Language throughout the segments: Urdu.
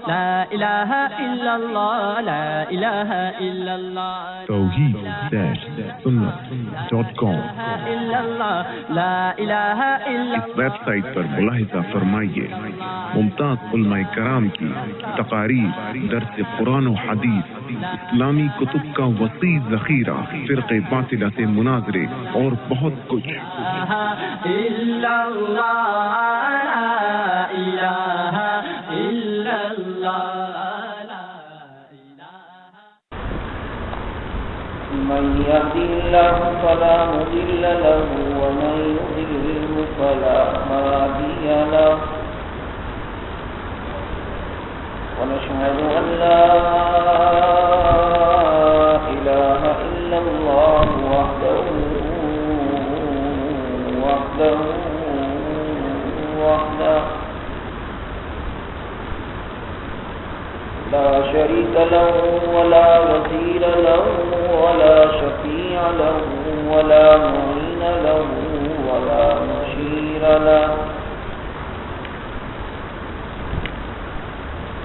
لا الہ الا اللہ لا الہ الا اللہ توحید-سنت.com لا الہ الا اس ویب سائٹ پر ملاحظہ فرمائیے ممتاز علماء کرام کی تقاریر، درس قرآن و حدیث، اسلامی کتب کا وسیع ذخیرہ، فرقے باطلہ سے مناظرے اور بہت کچھ۔ الا اللہ لا الہ الا اللہ لا الہ۔ من يهد الله فلا مضل له ومن يضلل فلا هادي له، ونشهد أن لا إله إلا الله وحده لا شريك له ولا وزير له ولا شفيع له ولا معين له ولا مشير له،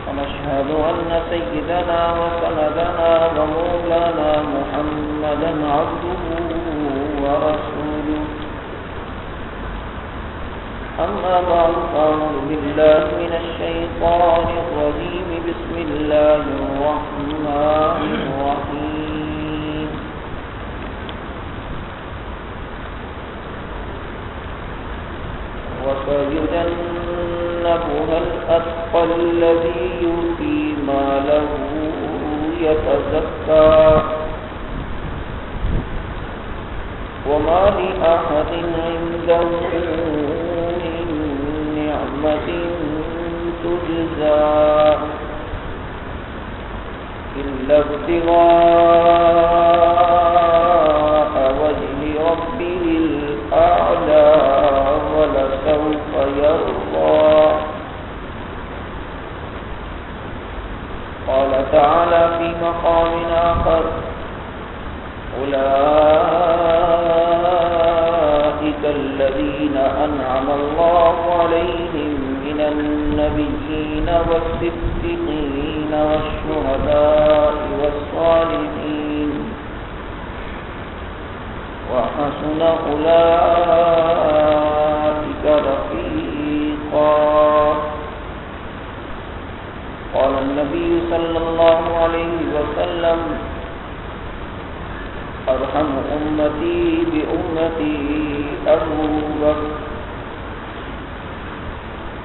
ونشهد أن سيدنا وسندنا ومولانا محمدا عبده ورسوله. أما بعد فأعوذ بالله من الشيطان الرجيم. بسم الله الرحمن الرحيم. وسيجنبها الأتقى الذي يؤتي ماله يتزكى وما لأحد عنده من نعمة تجزى إلا ابتغاء وجه ربه الأعلى ولسوف يرضى. قال تعالى في مقام آخر: أولئك الذين أنعم الله عليهم من النبيين والصديقين والشهداء والصالحين وحسن أولئك رفيقا. قال النبي صلى الله عليه وسلم: أرحم أمتي بأمتي أبو بكر.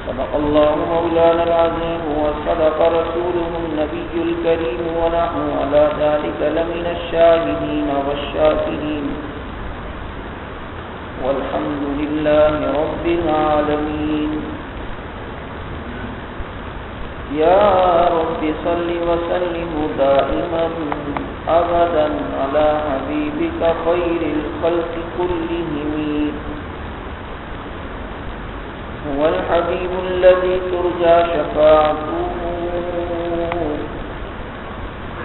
صدق الله مولانا العظيم وصدق رسوله النبي الكريم، ونحن على ذلك لمن الشاهدين والشاكرين، والحمد لله رب العالمين. يا رب صل وسلم دائما أبدا على حبيبك خير الخلق كلهم. هو الحبيب الذي ترجى شفاعته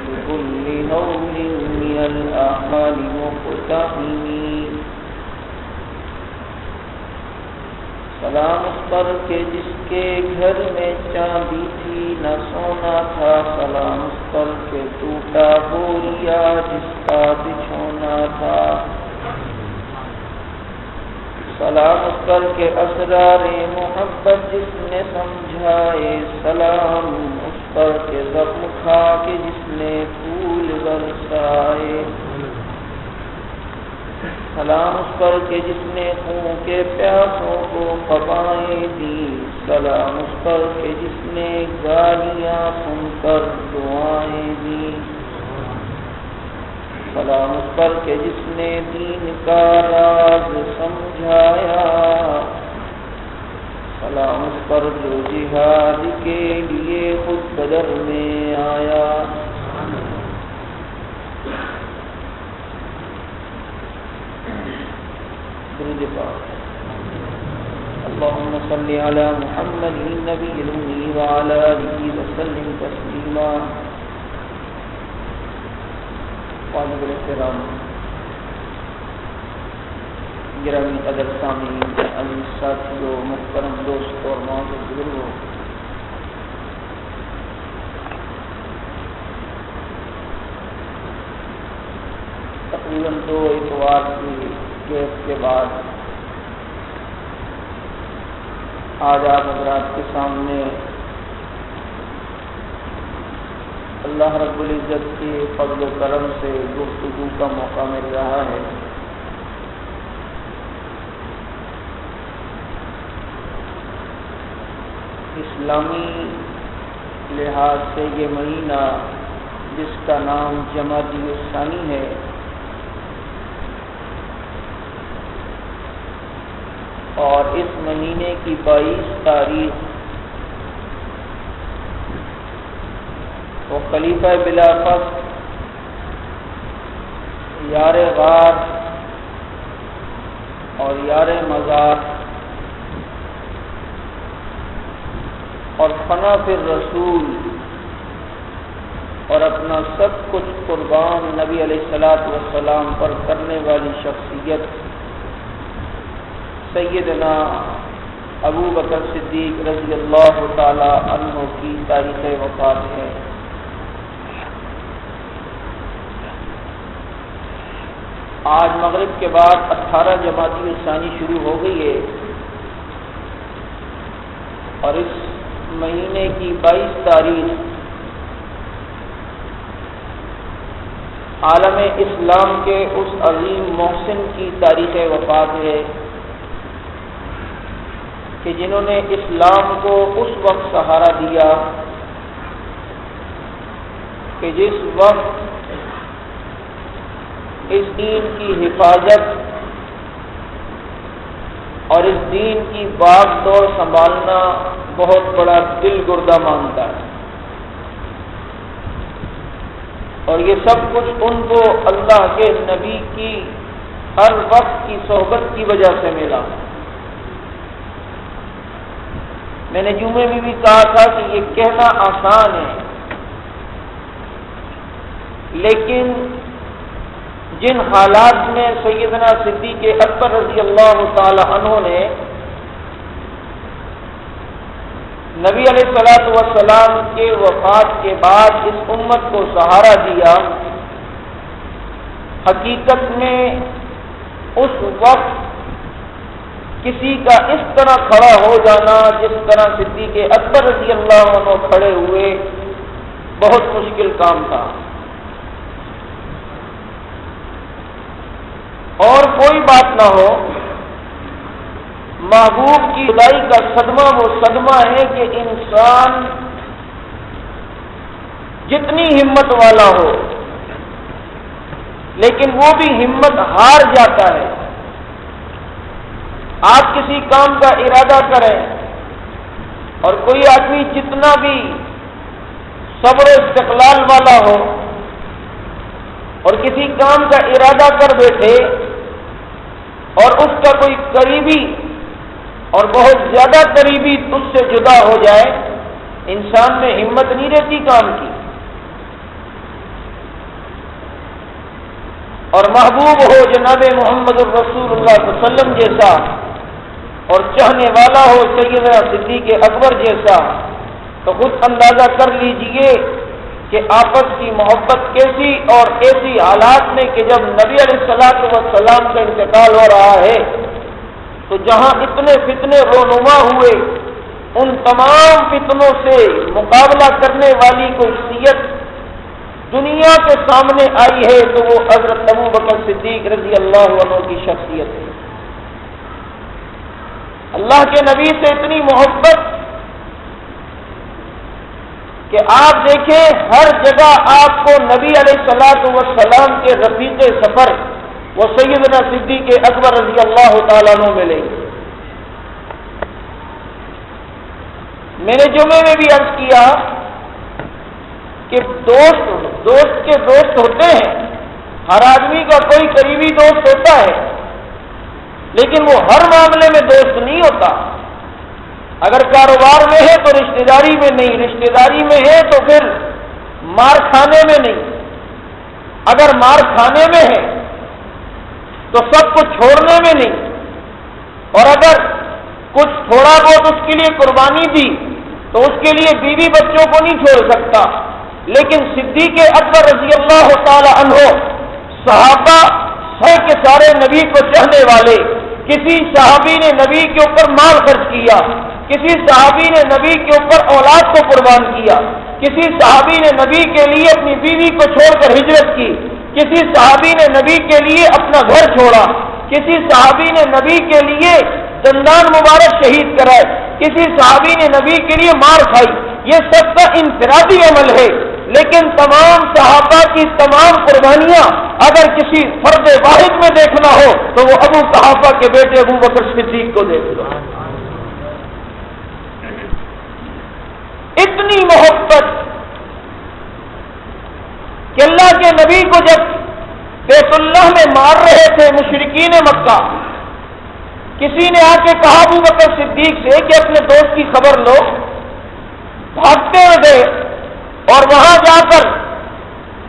لكل هول من الأعمال مقتحم. سلام اس پر کے جس کے گھر میں چاندی تھی نہ سونا تھا، سلام اس پر کے ٹوٹا بوریا جس کا بچھونا تھا، سلام اس پر کے اسرار محبت جس نے سمجھائے، سلام اس پر کے زخم کھا کے جس نے پھول برسائے، سلام اس پر کے جس نے خون کے پیاسوں کو خبائیں دی، سلام اس پر کے جس نے گالیاں سن کر دعائیں دی، سلام اس پر کے جس نے دین کا راز سمجھایا، سلام اس پر جو جہاد کے لیے خود بدر میں آیا. درود پاک. اللهم صل على محمد النبي الأمي وعلى آله وسلم تسليما. قابل الاحترام گرامی قدر سامعین، عزیز ساتھیوں، محترم دوست اور معزز بزرگوں، تقریباً 2 اتوار کی گیپ کے بعد آج آپ حضرات کے سامنے اللہ رب العزت کے فضل و کرم سے گفتگو کا موقع مل رہا ہے۔ اسلامی لحاظ سے یہ مہینہ جس کا نام جمادی الثانی ہے، اور اس مہینے کی 22 تاریخ وہ خلیفہ بلا فخر یار غار اور یار مزار اور فنا فی الرسول اور اپنا سب کچھ قربان نبی علیہ الصلوۃ والسلام پر کرنے والی شخصیت سیدنا ابو بکر صدیق رضی اللہ تعالی عنہ کی تاریخ وفات ہے۔ آج مغرب کے بعد 18 جمادی الثانی شروع ہو گئی ہے، اور اس مہینے کی 22 تاریخ عالم اسلام کے اس عظیم محسن کی تاریخ وفات ہے کہ جنہوں نے اسلام کو اس وقت سہارا دیا کہ جس وقت اس دین کی حفاظت اور اس دین کی باغ دوڑ سنبھالنا بہت بڑا دل گردہ مانگتا ہے، اور یہ سب کچھ ان کو اللہ کے نبی کی ہر وقت کی صحبت کی وجہ سے ملا۔ میں نے جمعے میں بھی کہا تھا کہ یہ کہنا آسان ہے، لیکن جن حالات میں سیدنا صدیق اکبر رضی اللہ تعالی عنہ نے نبی علیہ الصلوۃ والسلام کے وفات کے بعد اس امت کو سہارا دیا، حقیقت میں اس وقت کسی کا اس طرح کھڑا ہو جانا جس طرح صدیق اکبر رضی اللہ عنہ کھڑے ہوئے بہت مشکل کام تھا، اور کوئی بات نہ ہو، محبوب کی خدائی کا صدمہ وہ صدمہ ہے کہ انسان جتنی ہمت والا ہو لیکن وہ بھی ہمت ہار جاتا ہے۔ آپ کسی کام کا ارادہ کریں اور کوئی آدمی جتنا بھی صبر و استقلال والا ہو اور کسی کام کا ارادہ کر بیٹھے اور اس کا کوئی قریبی اور بہت زیادہ قریبی تجھ سے جدا ہو جائے، انسان میں ہمت نہیں رہتی کام کی۔ اور محبوب ہو جناب محمد الرسول اللہ صلی اللہ علیہ وسلم جیسا، اور چاہنے والا ہو سیدنا صدیق اکبر جیسا، تو خود اندازہ کر لیجئے کہ آپس کی محبت کیسی، اور ایسی حالات میں کہ جب نبی علیہ الصلوۃ والسلام کا انتقال ہو رہا ہے تو جہاں اتنے فتنے رونما ہوئے، ان تمام فتنوں سے مقابلہ کرنے والی کوئی شخصیت دنیا کے سامنے آئی ہے تو وہ حضرت ابو بکر صدیق رضی اللہ عنہ کی شخصیت ہے۔ اللہ کے نبی سے اتنی محبت کہ آپ دیکھیں ہر جگہ آپ کو نبی علیہ الصلوۃ والسلام کے رفیق سفر وہ سیدنا صدیق اکبر رضی اللہ تعالیٰ عنہ ملیں گے۔ میں نے جمعے میں بھی عرض کیا کہ دوست کے دوست ہوتے ہیں، ہر آدمی کا کوئی قریبی دوست ہوتا ہے، لیکن وہ ہر معاملے میں دوست نہیں ہوتا۔ اگر کاروبار میں ہے تو رشتہ داری میں نہیں، رشتہ داری میں ہے تو پھر مار کھانے میں نہیں، اگر مار کھانے میں ہے تو سب کچھ چھوڑنے میں نہیں، اور اگر کچھ تھوڑا بہت اس کے لیے قربانی دی تو اس کے لیے بیوی بچوں کو نہیں چھوڑ سکتا۔ لیکن صدیق اکبر رضی اللہ تعالی عنہ صحابہ ہے کہ سارے نبی کو چاہنے والے. کسی صحابی نے نبی کے اوپر مال خرچ کیا، کسی صحابی نے نبی کے اوپر اولاد کو قربان کیا، کسی صحابی نے نبی کے لیے اپنی بیوی کو چھوڑ کر ہجرت کی، کسی صحابی نے نبی کے لیے اپنا گھر چھوڑا، کسی صحابی نے نبی کے لیے دندان مبارک شہید کرائے، کسی صحابی نے نبی کے لیے مار کھائی. یہ سب کا انفرادی عمل ہے، لیکن تمام صحابہ کی تمام قربانیاں اگر کسی فرد واحد میں دیکھنا ہو تو وہ ابو قحافہ کے بیٹے ابو بکر صدیق کو دیکھ لو. اتنی محبت کہ اللہ کے نبی کو جب بیت اللہ میں مار رہے تھے مشرکین مکہ، کسی نے آ کے کہا ابو بکر صدیق سے کہ اپنے دوست کی خبر لو. بھاگتے ہوئے گئے اور وہاں جا کر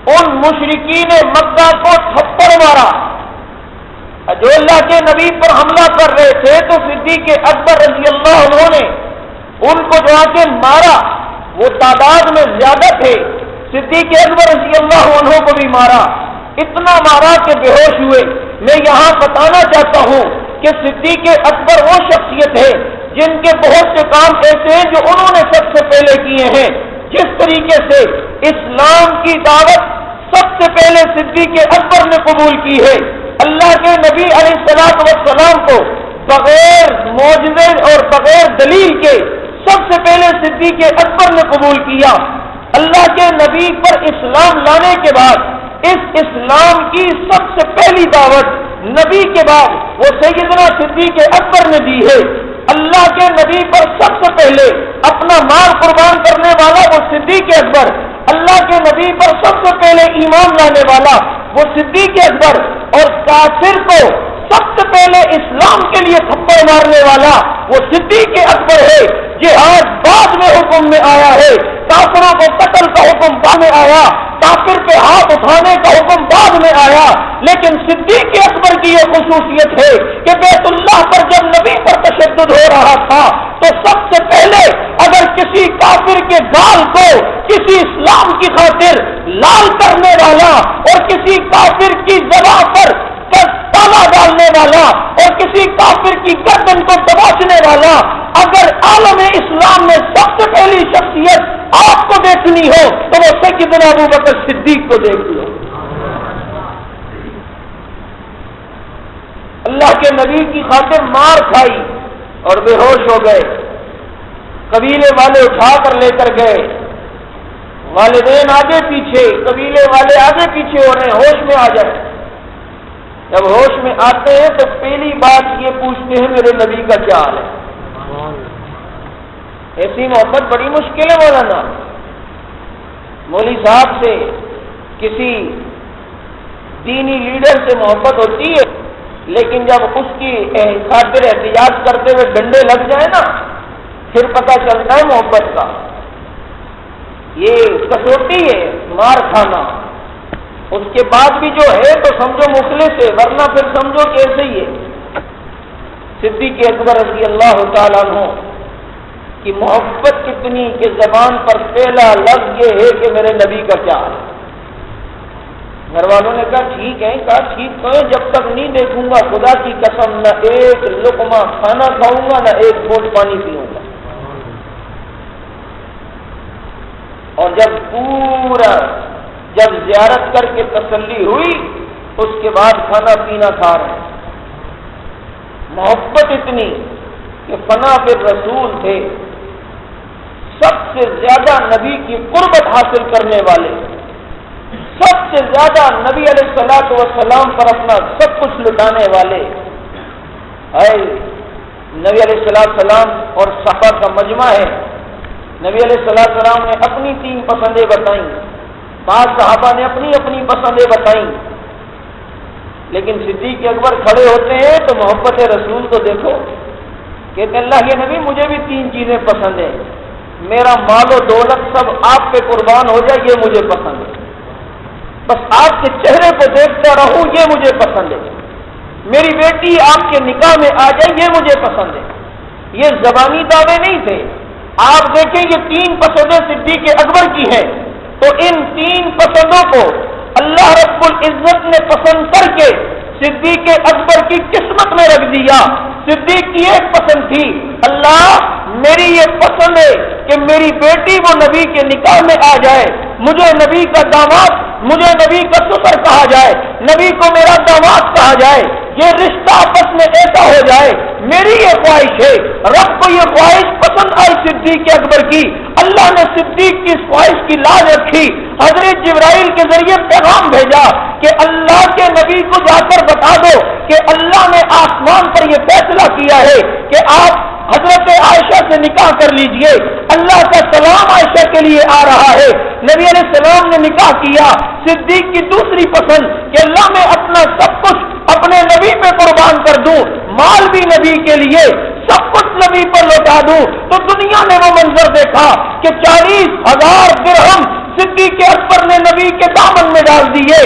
ان مشرکین مکہ کو تھپڑ مارا. جو اللہ کے نبی پر حملہ کر رہے تھے تو صدیق اکبر رضی اللہ عنہ نے ان کو جو آ کے مارا، وہ تعداد میں زیادہ تھے. صدیق اکبر رضی اللہ عنہ کو بھی مارا، اتنا مارا کہ بے ہوش ہوئے. میں یہاں بتانا چاہتا ہوں کہ صدیق اکبر وہ شخصیت ہے جن کے بہت سے کام ایسے ہیں جو انہوں نے سب سے پہلے کیے ہیں. جس طریقے سے اسلام کی دعوت سب سے پہلے صدیق اکبر نے قبول کی ہے. اللہ کے نبی علیہ الصلوۃ والسلام کو بغیر معجزے اور بغیر دلیل کے سب سے پہلے صدیق اکبر نے قبول کیا. اللہ کے نبی پر اسلام لانے کے بعد اس اسلام کی سب سے پہلی دعوت نبی کے بعد وہ سیدنا صدیق اکبر نے دی ہے. اللہ کے نبی پر سب سے پہلے اپنا مال قربان کرنے والا وہ صدیق اکبر، اللہ کے نبی پر سب سے پہلے ایمان لانے والا وہ صدیق اکبر، اور کافر کو سب سے پہلے اسلام کے لیے تھپڑ مارنے والا وہ صدیق اکبر ہے. جہاد بعد میں حکم میں آیا ہے، کافروں کو قتل کا حکم بعد میں آیا، کافر پہ ہاتھ اٹھانے کا حکم بعد میں آیا. لیکن صدیق اکبر کی یہ خصوصیت ہے کہ بیت اللہ پر جب نبی پر تشدد ہو رہا تھا تو سب سے پہلے اگر کسی کافر کے گال کو کسی اسلام کی خاطر لال کرنے والا اور کسی کافر کی زبان پر تالا ڈالنے والا اور کسی کافر کی گردن کو دبوچنے والا اگر عالم اسلام میں سب سے پہلی شخصیت آپ کو دیکھنی ہو تو وہ سیدنا ابو بکر صدیق کو دیکھ لو. اللہ کے نبی کی خاطر مار کھائی اور بے ہوش ہو گئے. قبیلے والے اٹھا کر لے کر گئے، والدین آگے پیچھے، قبیلے والے آگے پیچھے ہو رہے ہیں، ہوش میں آ جائے. جب ہوش میں آتے ہیں تو پہلی بات یہ پوچھتے ہیں میرے نبی کا کیا حال ہے. ایسی محبت بڑی مشکل ہے مولانا. مولوی صاحب سے کسی دینی لیڈر سے محبت ہوتی ہے، لیکن جب اس کی خاطر احتجاج کرتے ہوئے ڈنڈے لگ جائیں نا پھر پتہ چلتا ہے محبت کا. یہ کسوٹی ہے مار کھانا. اس کے بعد بھی جو ہے تو سمجھو مخلص ہے، ورنہ پھر سمجھو کہ ایسے ہی ہے. صدیق اکبر رضی اللہ تعالیٰ عنہ کی محبت کتنی کہ زبان پر پہلا لفظ یہ ہے کہ میرے نبی کا کیا ہے. گھر والوں نے کہا ٹھیک ہے، کہا ٹھیک تو ہے، جب تک نہیں دیکھوں گا خدا کی قسم نہ ایک لقمہ کھانا کھاؤں گا نہ ایک گھونٹ پانی پیوں گا. اور جب زیارت کر کے تسلی ہوئی اس کے بعد کھانا پینا کھا رہے ہیں. محبت اتنی کہ فنا بالرسول تھے، سب سے زیادہ نبی کی قربت حاصل کرنے والے، سب سے زیادہ نبی علیہ الصلوۃ والسلام پر اپنا سب کچھ لٹانے والے. نبی علیہ السلام اور صحابہ کا مجمع ہے. نبی علیہ السلام نے اپنی 3 پسندیں بتائیں، بعض صحابہ نے اپنی اپنی پسندیں بتائیں، لیکن صدیق اکبر کھڑے ہوتے ہیں تو محبت رسول کو دیکھو. کہتے اللہ کے نبی مجھے بھی 3 چیزیں پسند ہیں، میرا مال و دولت سب آپ پہ قربان ہو جائے یہ مجھے پسند ہے، بس آپ کے چہرے کو دیکھتا رہوں یہ مجھے پسند ہے، میری بیٹی آپ کے نکاح میں آ جائے یہ مجھے پسند ہے. یہ زبانی دعوے نہیں تھے. آپ دیکھیں یہ 3 پسندیں صدیق اکبر کی ہیں، تو ان 3 پسندوں کو اللہ رب العزت نے پسند کر کے صدیق اکبر کی قسمت میں رکھ دیا۔ صدیق کی ایک پسند تھی، اللہ میری یہ پسند ہے کہ میری بیٹی وہ نبی کے نکاح میں آ جائے، مجھے نبی کا داماد، مجھے نبی کا سسر کہا جائے، نبی کو میرا داماد کہا جائے، یہ رشتہ آپس میں ایسا ہو جائے، میری یہ خواہش ہے۔ رب کو یہ خواہش پسند آئی صدیق اکبر کی، اللہ نے صدیق کی اس خواہش کی لاج رکھی، حضرت جبرائیل کے ذریعے پیغام بھیجا کہ اللہ کے نبی کو جا کر بتا دو کہ اللہ نے آسمان پر یہ فیصلہ کیا ہے کہ آپ حضرت عائشہ سے نکاح کر لیجئے، اللہ کا سلام عائشہ کے لیے آ رہا ہے۔ نبی علیہ السلام نے نکاح کیا۔ صدیق کی دوسری پسند کہ اللہ میں اپنا سب کچھ اپنے نبی پہ قربان کر دوں، مال بھی نبی کے لیے، سب کچھ نبی پر لوٹا دوں۔ تو دنیا نے وہ منظر دیکھا کہ 40,000 درہم صدیق اکبر نے نبی کے دامن میں ڈال دیے،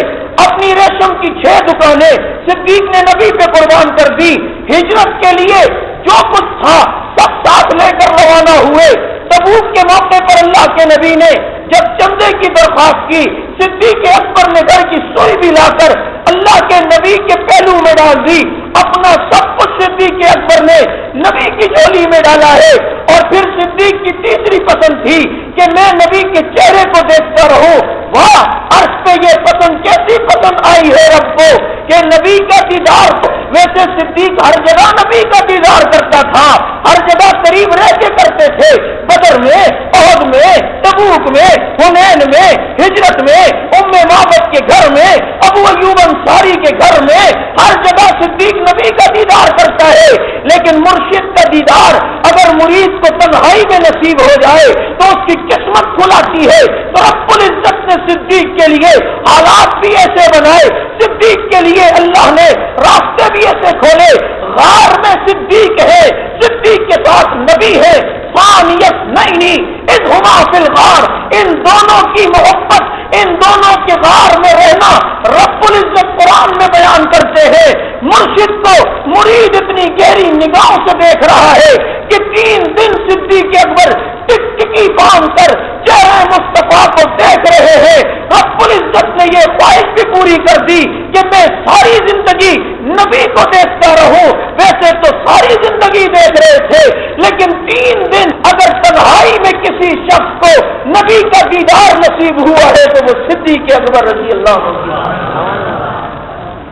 اپنی ریشم کی 6 دکانیں صدیق نے نبی پہ قربان کر دی۔ ہجرت کے لیے جو کچھ تھا سب ساتھ لے کر روانہ ہوئے۔ تبوک کے موقع پر اللہ کے نبی نے جب چندے کی درخواست کی، صدیق اکبر نے گھر کی سوئی بھی لا کر اللہ کے نبی کے پہلو میں ڈال دی۔ اپنا سب کچھ صدیق اکبر نے نبی کی جھولی میں ڈالا ہے۔ اور پھر صدیق کی تیسری پسند تھی کہ میں نبی کے چہرے کو دیکھتا رہوں۔ واہ، عرش پہ یہ پسند کیسی پسند آئی ہے رب کو کہ نبی کا دیدار۔ ویسے صدیق ہر جگہ نبی کا دیدار کرتا تھا، ہر جگہ قریب رہ کے کرتے تھے، بدر میں، احد میں، تبوک میں، حنین میں، ہجرت میں، ام معبد کے گھر میں، ابو ایوب انصاری کے گھر میں، ہر جگہ صدیق نبی کا دیدار کرتا ہے۔ لیکن مرشد کا دیدار اگر مرید کو تنہائی میں نصیب ہو جائے تو اس کی قسمت کھلاتی ہے۔ تو رب العزت نے صدیق کے لیے حالات بھی ایسے بنائے، صدیق کے لیے اللہ نے راستے بھی ایسے کھولے۔ غار میں صدیق ہے، صدیق کے ساتھ نبی ہے، ثانیت نہیں اذ ہما فی الغار، ان دونوں کی محبت، ان دونوں کے غار میں رہنا رب العزت قرآن میں بیان کرتے ہیں۔ مرشد کو مرید اتنی گہری نگاہوں سے دیکھ رہا ہے کہ 3 دن صدیق اکبر ٹکٹکی باندھ کر چہرے مصطفیٰ کو دیکھ رہے ہیں۔ رب العزت نے یہ خواہش بھی پوری کر دی کہ میں ساری زندگی نبی کو دیکھتا رہوں۔ ویسے تو ساری زندگی دیکھ رہے تھے، لیکن 3 دن اگر تنہائی میں کسی شخص کو نبی کا دیدار نصیب ہوا ہے تو وہ صدیق اکبر رضی اللہ عنہ۔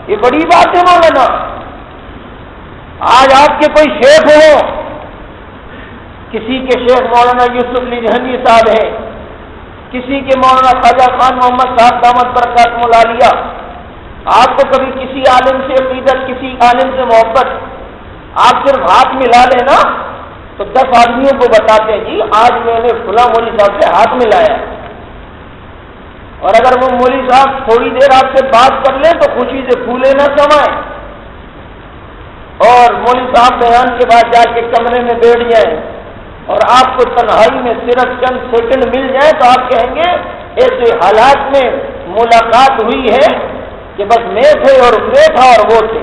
یہ بڑی بات ہے مولانا۔ آج آپ کے کوئی شیخ ہو، کسی کے شیخ مولانا یوسف علی جہنی صاحب ہیں، کسی کے مولانا خواجہ خان محمد صاحب دامت برکاتہم العالیہ، آپ کو کبھی کسی عالم سے عقیدت، کسی عالم سے محبت، آپ صرف ہاتھ ملا لینا تو 10 آدمیوں کو بتاتے ہیں جی آج میں نے فلاں مولوی صاحب سے ہاتھ ملایا۔ اور اگر وہ مولوی صاحب تھوڑی دیر آپ سے بات کر لیں تو خوشی سے پھولے نہ سمائیں، اور مولوی صاحب بیان کے بعد جا کے کمرے میں بیٹھ جائیں اور آپ کو تنہائی میں صرف چند سیکنڈ مل جائے تو آپ کہیں گے ایسے حالات میں ملاقات ہوئی ہے کہ بس میں تھے اور میں تھا اور وہ تھے۔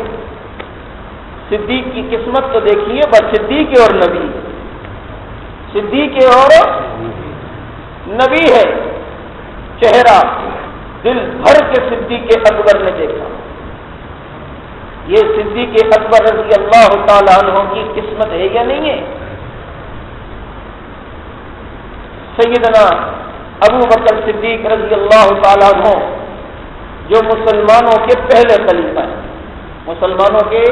صدیق کی قسمت تو دیکھیے، بس صدیق اور نبی، صدیق اور نبی ہے، چہرہ دل بھر کے صدیق اکبر نے دیکھا۔ یہ صدیق اکبر رضی اللہ تعالی عنہ کی قسمت ہے یا نہیں ہے؟ سیدنا ابو بکر صدیق رضی اللہ تعالی عنہ جو مسلمانوں کے پہلے خلیفہ ہیں، مسلمانوں کے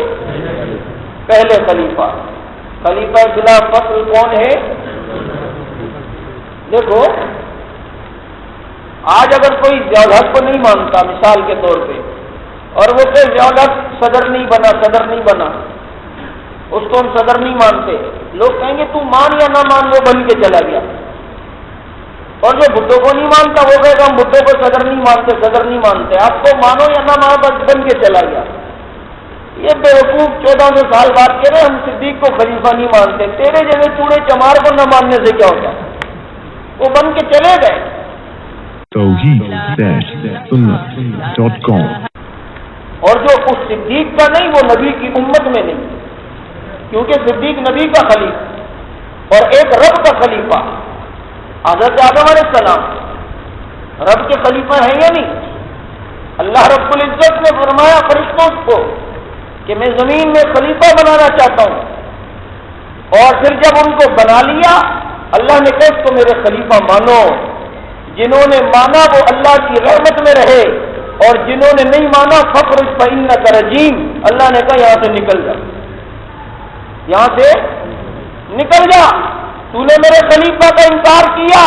پہلے خلیفہ بلا فصل کون ہے؟ دیکھو آج اگر کوئی ضیاء کو نہیں مانتا مثال کے طور پہ، اور وہ کہ ضیاء صدر نہیں بنا، اس کو ہم صدر نہیں مانتے، لوگ کہیں گے تو مان یا نہ مان، وہ بن کے چلا گیا۔ اور جو بھٹو کو نہیں مانتا وہ کہے گا ہم بھٹو کو صدر نہیں مانتے، آپ کو مانو یا نہ مانو بس بن کے چلا گیا۔ یہ بیوقوف 1400 سال بعد کہہ رہے ہم صدیق کو خلیفہ نہیں مانتے، تیرے جیسے چوڑے چمار کو نہ ماننے سے کیا ہوتا ہے؟ وہ بن کے چلے گئے۔ توحید-سنت.com اور جو اس صدیق کا نہیں وہ نبی کی امت میں نہیں، کیونکہ صدیق نبی کا خلیفہ اور ایک رب کا خلیفہ حضرت آدم علیہ السلام رب کے خلیفہ ہیں یا نہیں؟ اللہ رب العزت نے فرمایا فرشتوں کو کہ میں زمین میں خلیفہ بنانا چاہتا ہوں، اور پھر جب ان کو بنا لیا اللہ نے کہا اس کو میرے خلیفہ مانو، جنہوں نے مانا وہ اللہ کی رحمت میں رہے، اور جنہوں نے نہیں مانا فخرج فإنک رجیم، اللہ نے کہا یہاں سے نکل جا، یہاں سے نکل جا، تو نے میرے خلیفہ کا انکار کیا۔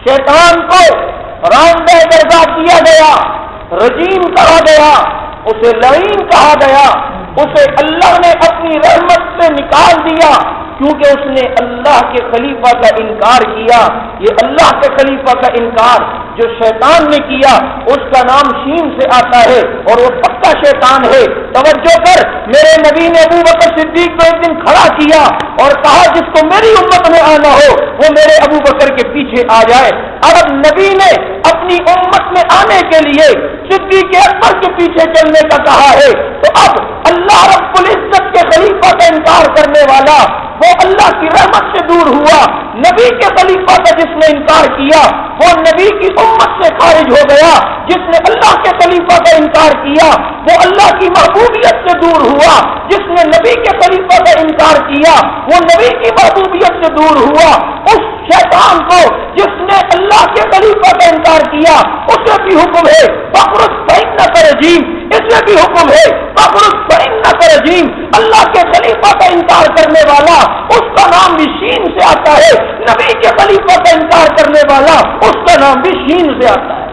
شیطان کو راندہ درگاہ کیا گیا، رجیم کہا گیا، اسے لعین کہا گیا، اسے اللہ نے اپنی رحمت سے نکال دیا کیونکہ اس نے اللہ کے خلیفہ کا انکار کیا۔ یہ اللہ کے خلیفہ کا انکار جو شیطان نے کیا اس کا نام شین سے آتا ہے اور وہ پکا شیطان ہے۔ توجہ کر، میرے نبی نے ابو بکر صدیق کو ایک دن کھڑا کیا اور کہا جس کو میری امت میں آنا ہو وہ میرے ابو بکر کے پیچھے آ جائے۔ اب نبی نے اپنی امت میں آنے کے لیے صدیق اکبر کے پیچھے چلنے کا کہا ہے، تو اب اللہ رب العزت کے خلیفہ کا انکار کرنے والا وہ اللہ کی رحمت سے دور ہوا، نبی کے خلیفہ کا جس نے انکار کیا وہ نبی کی امت سے خارج ہو گیا، جس نے اللہ کے خلیفہ کا انکار کیا وہ اللہ کی محبوبیت سے دور ہوا، جس نے نبی کے خلیفہ کا انکار کیا وہ نبی کی محبوبیت سے دور ہوا۔ اس شیطان کو جس نے اللہ کے خلیفہ کا انکار کیا اسے بھی حکم ہے فخرج فإنک رجیم، اسے بھی حکم ہے فخرج فإنک رجیم۔ اللہ کے خلیفہ کا انکار کرنے والا اس کا نام بھی شین سے آتا ہے، نبی کے خلیفہ کا انکار کرنے والا اس کا نام بھی شین سے آتا ہے۔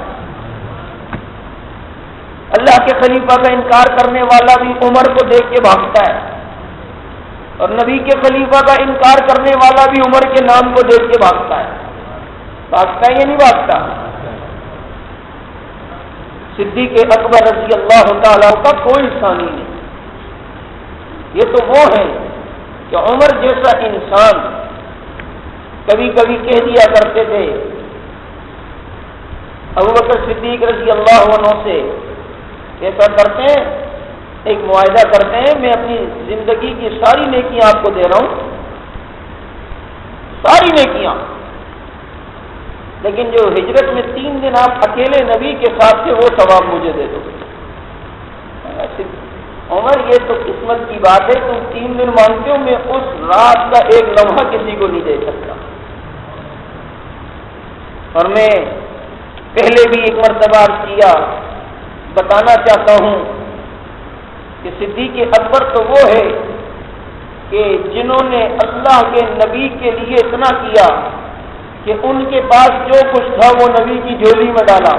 اللہ کے خلیفہ کا انکار کرنے والا بھی عمر کو دیکھ کے بھاگتا ہے، اور نبی کے خلیفہ کا انکار کرنے والا بھی عمر کے نام کو دیکھ کے بھاگتا ہے۔ بھاگتا ہے یا نہیں بھاگتا؟ صدیق اکبر رضی اللہ تعالیٰ کا کوئی ثانی نہیں، یہ تو وہ ہے کہ عمر جیسا انسان کبھی کبھی کہہ دیا کرتے تھے ابو بکر صدیق رضی اللہ عنہ سے، ایسا کرتے ہیں ایک معاہدہ کرتے ہیں میں اپنی زندگی کی ساری نیکیاں آپ کو دے رہا ہوں، ساری نیکیاں، لیکن جو ہجرت میں 3 دن آپ اکیلے نبی کے ساتھ تھے وہ ثواب مجھے دے دو۔ عمر یہ تو قسمت کی بات ہے، تم 3 دن مانگتے ہو، میں اس رات کا ایک لمحہ کسی کو نہیں دے سکتا۔ اور میں پہلے بھی ایک مرتبہ عرض کیا، بتانا چاہتا ہوں کہ صدیق اکبر تو وہ ہے کہ جنہوں نے اللہ کے نبی کے لیے اتنا کیا کہ ان کے پاس جو کچھ تھا وہ نبی کی جھولی میں ڈالا۔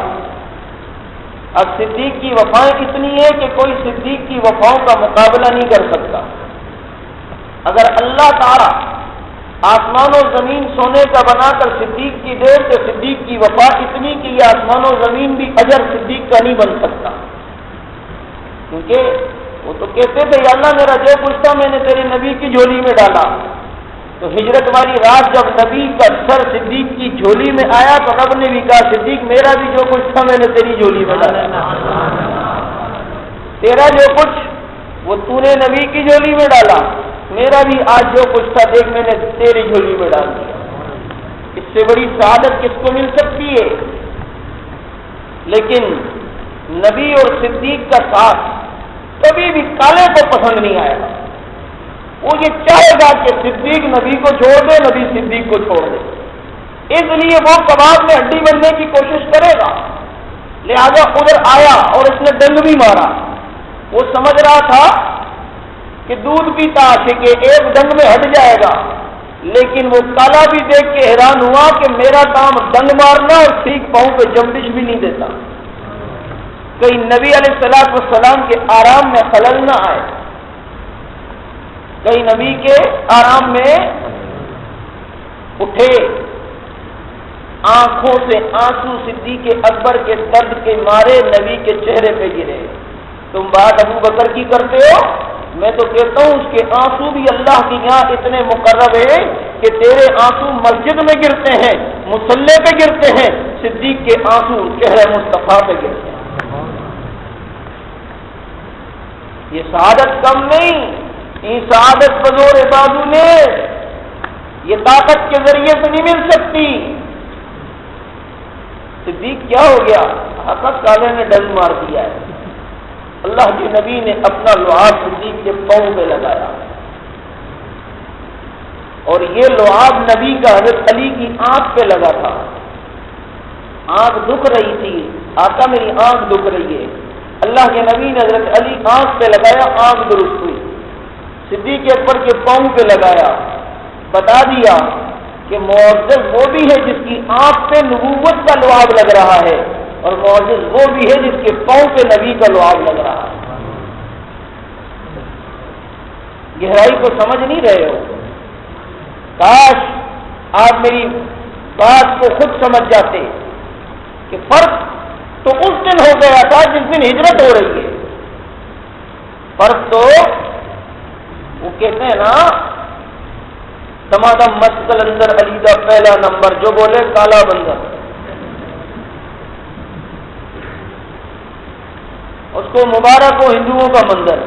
اب صدیق کی وفائیں اتنی ہے کہ کوئی صدیق کی وفاؤں کا مقابلہ نہیں کر سکتا۔ اگر اللہ تعالی آسمان و زمین سونے کا بنا کر صدیق کی دے تو صدیق کی وفا اتنی کہ یہ آسمان و زمین بھی اجر صدیق کا نہیں بن سکتا، کیونکہ وہ تو کہتے تھے یا اللہ میرا جو کچھ تھا میں نے تیرے نبی کی جھولی میں ڈالا۔ تو ہجرت والی رات جب نبی کا سر صدیق کی جھولی میں آیا تو رب نے بھی کہا صدیق میرا بھی جو کچھ تھا میں نے تیری جھولی میں ڈالا، تیرا جو کچھ وہ تو نے نبی کی جھولی میں ڈالا، میرا بھی آج جو کچھ تھا دیکھ میں نے تیری جھولی میں ڈال دیا۔ اس سے بڑی سعادت کس کو مل سکتی ہے؟ لیکن نبی اور صدیق کا ساتھ کبھی بھی کالے کو پسند نہیں آئے گا، وہ یہ چاہے گا کہ صدیق نبی کو چھوڑ دے، نبی صدیق کو چھوڑ دے، اس لیے وہ کباب میں ہڈی بننے کی کوشش کرے گا۔ لہذا ادھر آیا اور اس نے ڈنگ بھی مارا، وہ سمجھ رہا تھا کہ دودھ پیتا کہ ایک ڈنگ میں ہٹ جائے گا، لیکن وہ کالا بھی دیکھ کے حیران ہوا کہ میرا کام ڈنگ مارنا اور ٹھیک پاؤں پہ جمبش بھی نہیں دیتا، کہیں نبی علیہ الصلوۃ والسلام کے آرام میں خلل نہ آئے، کہیں نبی کے آرام میں اٹھے۔ آنکھوں سے آنسو صدیق اکبر کے درد کے مارے نبی کے چہرے پہ گرے۔ تم بات ابو بکر کی کرتے ہو، میں تو کہتا ہوں اس کے آنسو بھی اللہ کے یہاں اتنے مقرب ہیں کہ تیرے آنسو مسجد میں گرتے ہیں، مصلی پہ گرتے ہیں، صدیق کے آنسو چہرے مصطفیٰ پہ گرتے ہیں۔ یہ سعادت کم نہیں، یہ سعادت بزور بازو نے، یہ طاقت کے ذریعے سے نہیں مل سکتی۔ صدیق کیا ہو گیا؟ آقا کالے نے ڈنگ مار دیا ہے. اللہ کے نبی نے اپنا لعاب صدیق کے پاؤں پہ لگایا اور یہ لعاب نبی کا حضرت علی کی آنکھ پہ لگا تھا. آنکھ دکھ رہی تھی، آقا میری آنکھ دکھ رہی ہے. اللہ کے نبی نے حضرت علی آنکھ پہ لگایا، آنکھ درست ہوئی. صدیق اکبر کے پاؤں پہ لگایا، بتا دیا کہ معزز وہ بھی ہے جس کی آنکھ پہ نبوت کا لعاب لگ رہا ہے اور معزز وہ بھی ہے جس کے پاؤں پہ نبی کا لعاب لگ رہا ہے. گہرائی کو سمجھ نہیں رہے ہو؟ کاش آپ میری بات کو خود سمجھ جاتے کہ فرق تو اس دن ہو گیا تھا جس دن ہجرت ہو رہی ہے. فرق تو وہ کہتے ہیں نا تمادم مسکل اندر علی دا پہلا نمبر، جو بولے کالا بندر. اس کو مبارک ہو ہندوؤں کا مندر.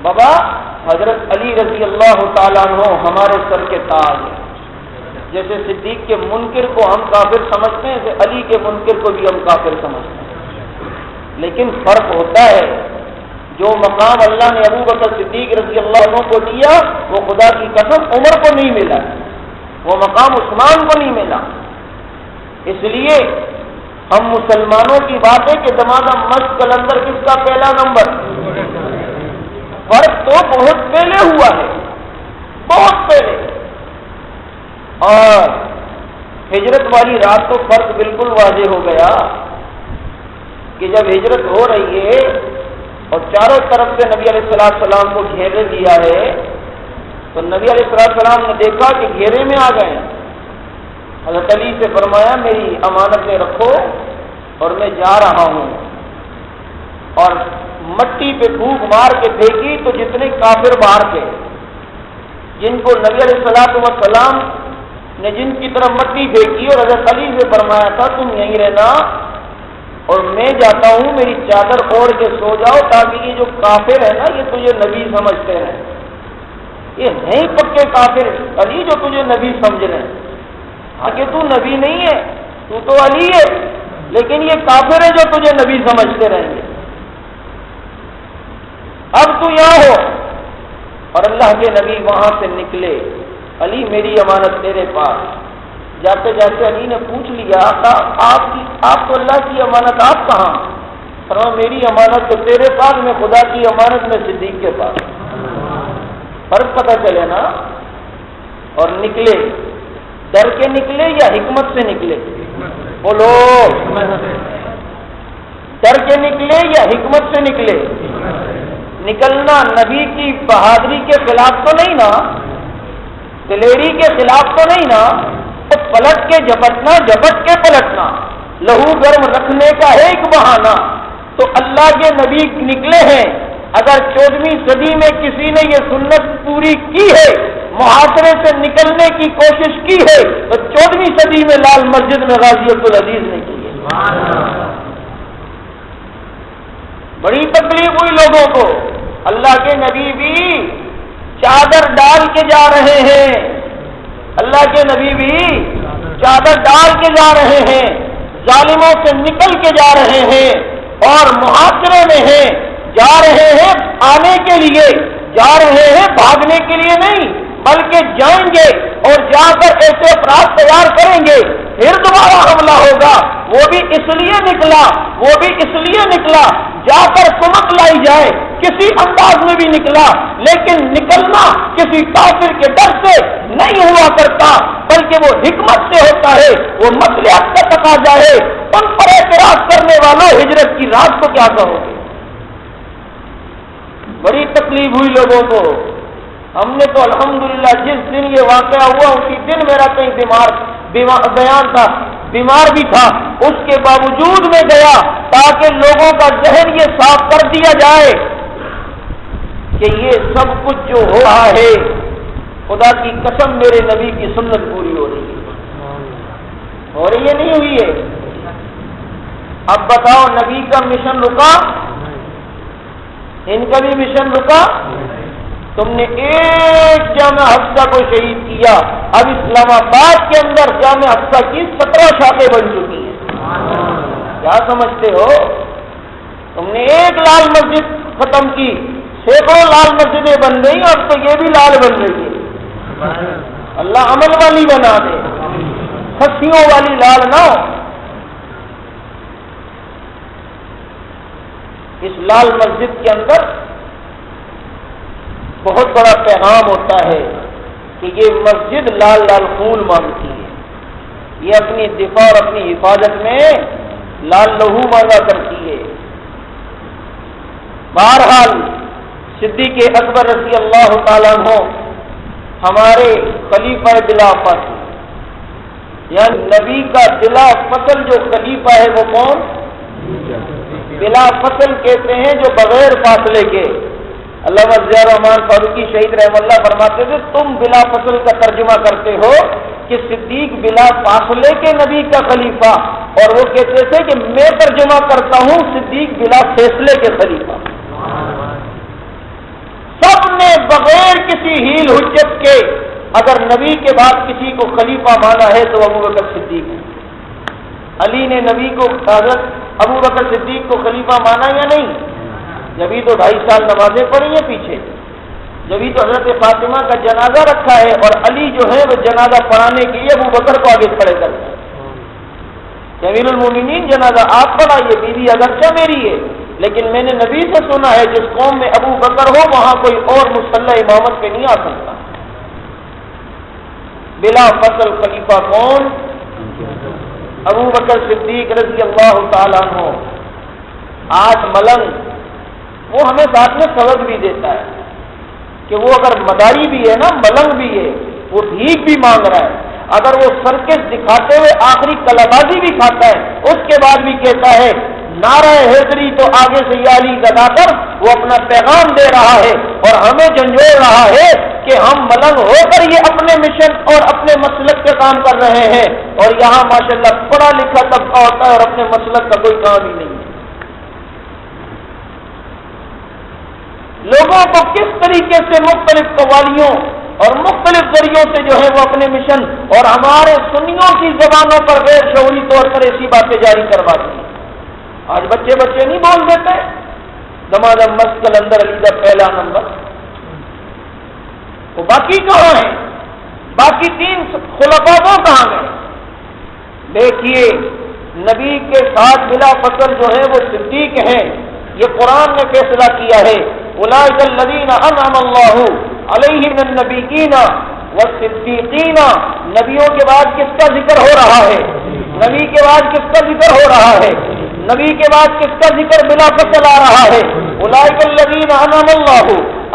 بابا حضرت علی رضی اللہ تعالیٰ عنہ ہمارے سر کے تاج ہیں. جیسے صدیق کے منکر کو ہم کافر سمجھتے ہیں، ایسے علی کے منکر کو بھی ہم کافر سمجھتے ہیں. لیکن فرق ہوتا ہے، جو مقام اللہ نے ابو بکر صدیق رضی اللہ عنہ کو دیا وہ خدا کی قسم عمر کو نہیں ملا، وہ مقام عثمان کو نہیں ملا. اس لیے ہم مسلمانوں کی بات ہے کہ دمادم مست کلندر کس کا پہلا نمبر. فرق تو بہت پہلے ہوا ہے، بہت پہلے. اور ہجرت والی رات تو فرق بالکل واضح ہو گیا کہ جب ہجرت ہو رہی ہے اور چاروں طرف سے نبی علیہ السلام کو گھیرے دیا ہے تو نبی علیہ السلام نے دیکھا کہ گھیرے میں آ گئے. حضرت علی سے فرمایا میری امانتیں رکھو اور میں جا رہا ہوں. اور مٹی پہ پھونک مار کے پھینکی تو جتنے کافر باہر تھے جن کو نبی علیہ السلام نے جن کی طرف مٹی پھینکی اور حضرت علی سے فرمایا تھا تم یہیں رہنا اور میں جاتا ہوں، میری چادر اوڑھ کے سو جاؤ تاکہ یہ جو کافر ہے نا یہ تجھے نبی سمجھتے ہیں، یہ نہیں پکے کافر علی جو تجھے نبی سمجھ رہے ہیں. آگے تو نبی نہیں ہے، تو علی ہے، لیکن یہ کافر ہے جو تجھے نبی سمجھتے رہیں گے. اب تو یہاں ہو. اور اللہ کے نبی وہاں سے نکلے. علی میری امانت تیرے پاس. جاتے جاتے علی نے پوچھ لیا آپ تو اللہ کی امانت آپ کہاں؟ فرمایا میری امانت تو تیرے پاس، میں خدا کی امانت میں صدیق کے پاس. فرق پتہ چلے نا. اور نکلے، ڈر کے نکلے یا حکمت سے نکلے؟ بولو، ڈر کے نکلے یا حکمت سے نکلے؟ نکلنا نبی کی بہادری کے خلاف تو نہیں نا، دلیری کے خلاف تو نہیں نا. تو پلٹ کے جھپٹنا، جھپٹ کے پلٹنا، لہو گرم رکھنے کا ہے ایک بہانہ. تو اللہ کے نبی نکلے ہیں. اگر 14ویں صدی میں کسی نے یہ سنت پوری کی ہے، محاصرے سے نکلنے کی کوشش کی ہے، تو 14ویں صدی میں لال مسجد میں غازی عبدالعزیز نے کی ہے. بڑی تکلیف ہوئی لوگوں کو. اللہ کے نبی بھی چادر ڈال کے جا رہے ہیں، اللہ کے نبی بھی چادر ڈال کے جا رہے ہیں، ظالموں سے نکل کے جا رہے ہیں اور محاصرے میں ہیں. جا رہے ہیں آنے کے لیے، جا رہے ہیں بھاگنے کے لیے نہیں، بلکہ جائیں گے اور جا کر ایسے افراد تیار کریں گے پھر دوبارہ حملہ ہوگا. وہ بھی اس لیے نکلا جا کر کمک لائی جائے، کسی انداز میں بھی نکلا، لیکن نکلنا کسی کافر کے ڈر سے نہیں ہوا کرتا، بلکہ وہ حکمت سے ہوتا ہے، وہ مصلحت کا تقاضا ہے. ان پر اعتراض کرنے والوں ہجرت کی رات کو کیا کہو گے؟ بڑی تکلیف ہوئی لوگوں کو. ہم نے تو الحمدللہ جس دن یہ واقعہ ہوا اسی دن میرا کہیں بیان تھا، بیمار بھی تھا، اس کے باوجود میں گیا تاکہ لوگوں کا ذہن یہ صاف کر دیا جائے کہ یہ سب کچھ جو ہو رہا ہے خدا کی قسم میرے نبی کی سنت پوری ہو رہی ہے. ہو رہی ہے نہیں ہوئی ہے؟ اب بتاؤ نبی کا مشن رکا؟ ان کا بھی مشن رکا؟ تم نے ایک جامع حفصہ کو شہید کیا، اب اسلام آباد کے اندر جامع اقصی کی 17 شاخیں بن چکی ہیں۔ کیا سمجھتے ہو؟ تم نے ایک لال مسجد ختم کی، سینکڑوں لال مسجدیں بن گئی، اور تو یہ بھی لال بن رہی ہے۔ اللہ عمل والی بنا دے، خصیوں والی لال نہ ہو۔ اس لال مسجد کے اندر بہت بڑا پیغام ہوتا ہے کہ یہ مسجد لال لال خون مانگتی ہے، یہ اپنی دفاع اور اپنی حفاظت میں لال لہو مانگا کرتی ہے۔ بہرحال صدیق اکبر رضی اللہ تعالیٰ عنہ ہمارے خلیفہ بلا فصل، یعنی نبی کا بلا فصل جو خلیفہ ہے وہ کون؟ بلا فصل کہتے ہیں جو بغیر فاصلے کے۔ علامہ ضیاء الرحمن فاروقی شہید رحمہ اللہ فرماتے تھے تم بلا فصل کا ترجمہ کرتے ہو کہ صدیق بلا فاصلے کے نبی کا خلیفہ، اور وہ کہتے تھے کہ میں ترجمہ کرتا ہوں صدیق بلا فیصلے کے خلیفہ۔ سب نے بغیر کسی ہیل حجت کے اگر نبی کے بعد کسی کو خلیفہ مانا ہے تو ابوبکر صدیق ہے۔ علی نے نبی کو، حضرت ابوبکر صدیق کو خلیفہ مانا یا نہیں؟ جبھی تو 2.5 سال نمازیں پڑھی ہیں پیچھے، جبھی تو حضرت فاطمہ کا جنازہ رکھا ہے، اور علی جو ہے وہ جنازہ پڑھانے کے لیے ابوبکر کو آگے کھڑے کرتا ہے۔ امیر المومنین جنازہ آپ پڑھائیے، بیوی اگرچہ میری ہے لیکن میں نے نبی سے سنا ہے جس قوم میں ابو بکر ہو وہاں کوئی اور مصلی امامت پہ نہیں آ سکتا۔ بلا فصل خلیفہ کون؟ ابو بکر صدیق رضی اللہ تعالیٰ عنہ۔ آج ملنگ وہ ہمیں ساتھ میں سبق بھی دیتا ہے کہ وہ اگر مداری بھی ہے نا، ملنگ بھی ہے، وہ بھیک بھی مانگ رہا ہے، اگر وہ سرکس دکھاتے ہوئے آخری کلابازی بھی کھاتا ہے، اس کے بعد بھی کہتا ہے نعرہ حیدری تو آگے سے یا علی لگا کر وہ اپنا پیغام دے رہا ہے اور ہمیں جھنجھوڑ رہا ہے کہ ہم ملنگ ہو کر یہ اپنے مشن اور اپنے مسلک پہ کام کر رہے ہیں، اور یہاں ماشاءاللہ پڑھا لکھا طبقہ ہوتا ہے اور اپنے مسلک کا کوئی کام ہی نہیں ہے۔ لوگوں کو کس طریقے سے مختلف قوالیوں اور مختلف ذریعوں سے جو ہے وہ اپنے مشن اور ہمارے سنیوں کی زبانوں پر غیر شعوری طور پر ایسی باتیں جاری کرواتی ہیں۔ آج بچے نہیں بول دیتے دمادم مسکل اندر علی کا پہلا نمبر، وہ باقی کہاں ہیں؟ باقی 3 خلفاء وہ کہاں گئے؟ دیکھیے نبی کے ساتھ بلا فصل جو ہے وہ صدیق ہیں، یہ قرآن نے فیصلہ کیا ہے اولئک الذین انعم اللہ علیہم من النبیین والصدیقین۔ نبیوں کے بعد کس کا ذکر ہو رہا ہے؟ نبی کے بعد کس کا ذکر ہو رہا ہے؟ نبی کے بعد کس کا ذکر بلا فصل آ رہا ہے؟ اولئک الذین انعم اللہ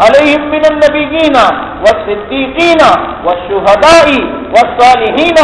علیہم من النبیین والصدیقین والشہداء والصالحین۔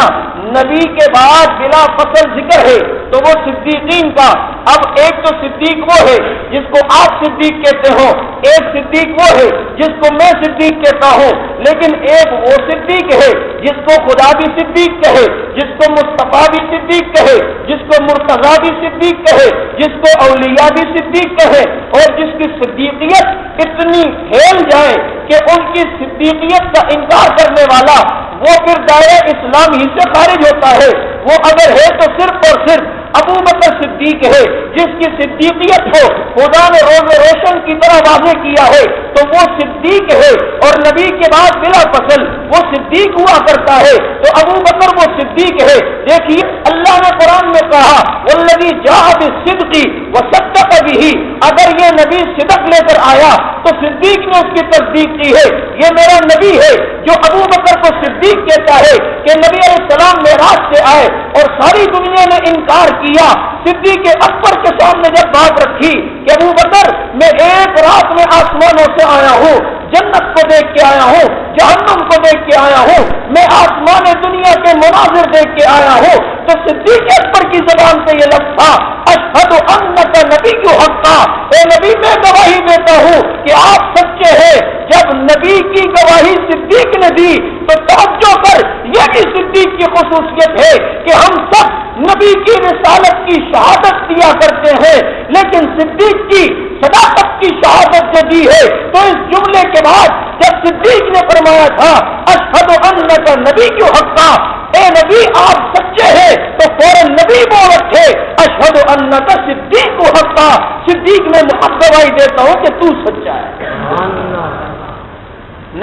نبی کے بعد بلا فصل ذکر ہے تو وہ صدیقین کا۔ اب ایک تو صدیق وہ ہے جس کو آپ صدیق کہتے ہو، ایک صدیق وہ ہے جس کو میں صدیق کہتا ہوں، لیکن ایک وہ صدیق ہے جس کو خدا بھی صدیق کہے، جس کو مصطفیٰ بھی صدیق کہے، جس کو مرتضیٰ بھی صدیق کہے، جس کو اولیاء بھی صدیق کہے، اور جس کی صدیقیت اتنی پھیل جائے کہ ان کی صدیقیت کا انکار کرنے والا وہ پھر دائرہ اسلام ہی سے خارج ہوتا ہے۔ وہ اگر ہے تو صرف اور صرف ابو بکر صدیق ہے، جس کی صدیقیت کو خدا نے روز روشن کی طرح واضح کیا ہے تو وہ صدیق ہے، اور نبی کے بعد بلا فصل وہ صدیق ہوا کرتا ہے تو ابو بکر وہ صدیق ہے۔ دیکھیے اللہ نے قرآن میں کہا والذی جاء بالصدق وصدق به، اگر یہ نبی صدق لے کر آیا تو صدیق نے اس کی تصدیق کی ہے۔ یہ میرا نبی ہے جو ابو بکر کو صدیق کہتا ہے کہ نبی علیہ السلام معراج سے آئے اور ساری دنیا نے انکار کیا، صدیق اکبر کے سامنے جب بات رکھی کہ ابو بکر میں ایک رات میں آسمانوں سے آیا ہوں، جنت کو دیکھ کے آیا ہوں، جہنم کو دیکھ کے آیا ہوں، میں آسمان دنیا کے مناظر دیکھ کے آیا ہوں، تو صدیق اکبر کی زبان سے یہ لفظ تھا اشہد انک نبی حقا، اے نبی میں گواہی دیتا ہوں کہ آپ سچے ہیں۔ جب نبی کی گواہی صدیق نے دی تو توجہ کر، یہ بھی صدیق کی خصوصیت ہے کہ ہم سب نبی کی رسالت کی شہادت دیا کرتے ہیں، لیکن صدیق کی صداقت کی شہادت جو دی ہے، تو اس جملے کے بعد جب صدیق نے فرمایا تھا اشہد انک نبی کیوں حقا، اے نبی آپ سچے ہیں، تو فوراً نبی بول رکھے اشہد انک صدیق حقا، صدیق میں گواہی دیتا ہوں کہ تو سچا ہے۔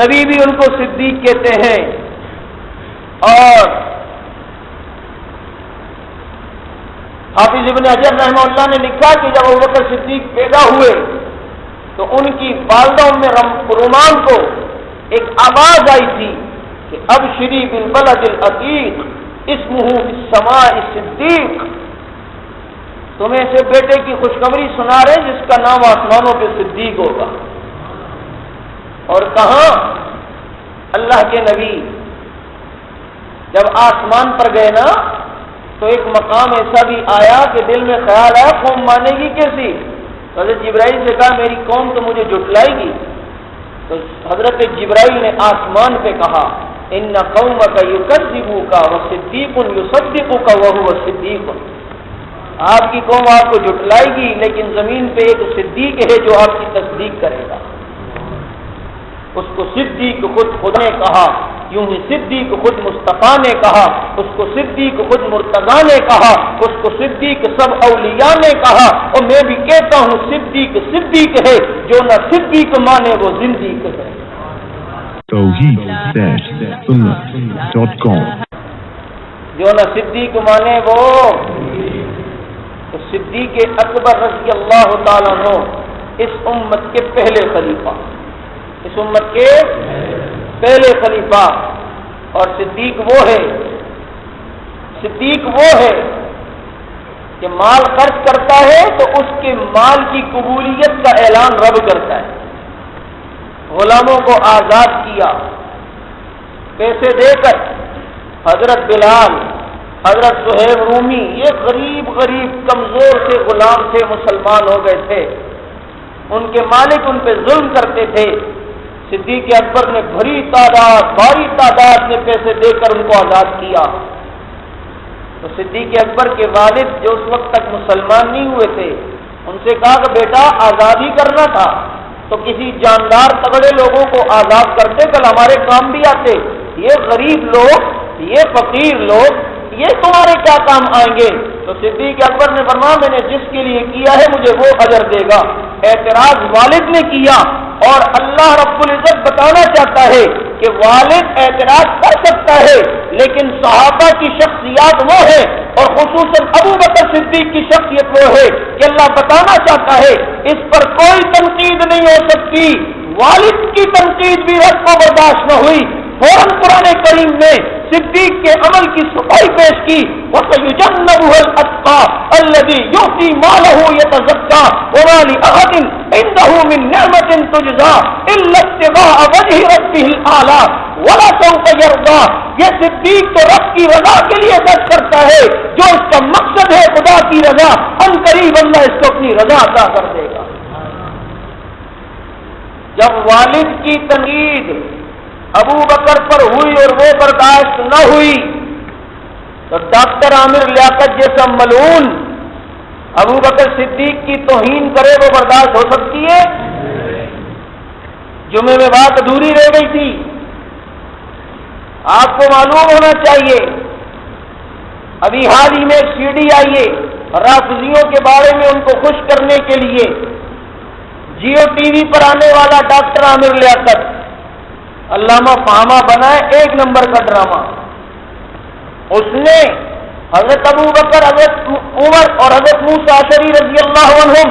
نبی بھی ان کو صدیق کہتے ہیں۔ اور حافظ ابن حجر رحمہ اللہ نے لکھا کہ جب ابوبکر صدیق پیدا ہوئے تو ان کی والدہ رومان کو ایک آواز آئی تھی کہ ابشری بالبلد العتیق اسمہ فی السماء صدیق، تمہیں سے بیٹے کی خوشخبری سنا رہے جس کا نام آسمانوں پہ صدیق ہوگا۔ اور کہاں اللہ کے نبی جب آسمان پر گئے نا تو ایک مقام ایسا بھی آیا کہ دل میں خیال آیا قوم مانے گی کیسی؟ حضرت جبرائیل سے کہا میری قوم تو مجھے جھٹلائے گی، تو حضرت جبرائیل نے آسمان پہ کہا ان قومک یکذبوک وصدیق یصدقک وہو صدیق، آپ کی قوم آپ کو جھٹلائے گی لیکن زمین پہ ایک صدیق ہے جو آپ کی تصدیق کرے گا۔ اس کو صدیق خود نے کہا، یوں ہی صدیق خود مصطفیٰ نے کہا، اس کو صدیق خود مرتضیٰ نے کہا، اس کو صدیق سب اولیاء نے کہا، اور میں بھی کہتا ہوں صدیق صدیق ہے، جو نہ صدیق مانے وہ زندیق ہے۔ توحید-sunnah.com جو نہ صدیق مانے وہ، تو صدیق اکبر رضی اللہ تعالیٰ عنہ اس امت کے پہلے خلیفہ، اس امت کے پہلے خلیفہ، اور صدیق وہ ہے کہ مال خرچ کرتا ہے تو اس کے مال کی قبولیت کا اعلان رب کرتا ہے۔ غلاموں کو آزاد کیا پیسے دے کر، حضرت بلال، حضرت سہیب رومی، یہ غریب کمزور سے غلام تھے، مسلمان ہو گئے تھے، ان کے مالک ان پہ ظلم کرتے تھے، صدیق اکبر نے بھاری تعداد میں پیسے دے کر ان کو آزاد کیا۔ تو صدیق اکبر کے والد جو اس وقت تک مسلمان نہیں ہوئے تھے، ان سے کہا کہ بیٹا آزاد ہی کرنا تھا تو کسی جاندار تگڑے لوگوں کو آزاد کرتے، کل ہمارے کام بھی آتے، یہ غریب لوگ، یہ فقیر لوگ، یہ تمہارے کیا کام آئیں گے؟ تو صدیق اکبر نے فرمایا میں نے جس کے لیے کیا ہے مجھے وہ اجر دے گا۔ اعتراض والد نے کیا، اور اللہ رب العزت بتانا چاہتا ہے کہ والد اعتراض کر سکتا ہے، لیکن صحابہ کی شخصیات وہ ہے، اور خصوصاً ابو بکر صدیق کی شخصیت وہ ہے کہ اللہ بتانا چاہتا ہے اس پر کوئی تنقید نہیں ہو سکتی۔ والد کی تنقید بھی رب کو برداشت نہ ہوئی، فوراً قرآن کریم نے صدیق کے عمل کی صفائی پیش کی، وَسَيُجَنَّبُهَا الْأَتْقَى الَّذِي يُؤْتِي مَالَهُ يَتَزَكَّى وَمَا لِأَحَدٍ عِندَهُ مِن نِّعْمَةٍ تُجْزَىٰ إِلَّا ابْتِغَاءَ وَجْهِ رَبِّهِ الْأَعْلَىٰ وَلَسَوْفَ يَرْضَىٰ۔ یہ صدیق تو رب کی رضا کے لیے خرچ کرتا ہے، جو اس کا مقصد ہے خدا کی رضا، ان قریب اللہ اس کو اپنی رضا عطا کر دے گا۔ جب والد کی تنقید ابو بکر پر ہوئی اور وہ برداشت نہ ہوئی تو ڈاکٹر عامر لیاقت جیسا ملعون ابو بکر صدیق کی توہین کرے، وہ برداشت ہو سکتی ہے؟ جمعے میں بات ادھوری رہ گئی تھی، آپ کو معلوم ہونا چاہیے، ابھی حال ہی میں ایک سی ڈی آئی ہے رافضیوں کے بارے میں ان کو خوش کرنے کے لیے، جیو ٹی وی پر آنے والا ڈاکٹر عامر لیاقت علامہ فہمہ بنا ہے، 1 نمبر کا ڈرامہ۔ اس نے حضرت ابو بکر، حضرت عمر اور حضرت موسیٰ اشعری رضی اللہ عنہم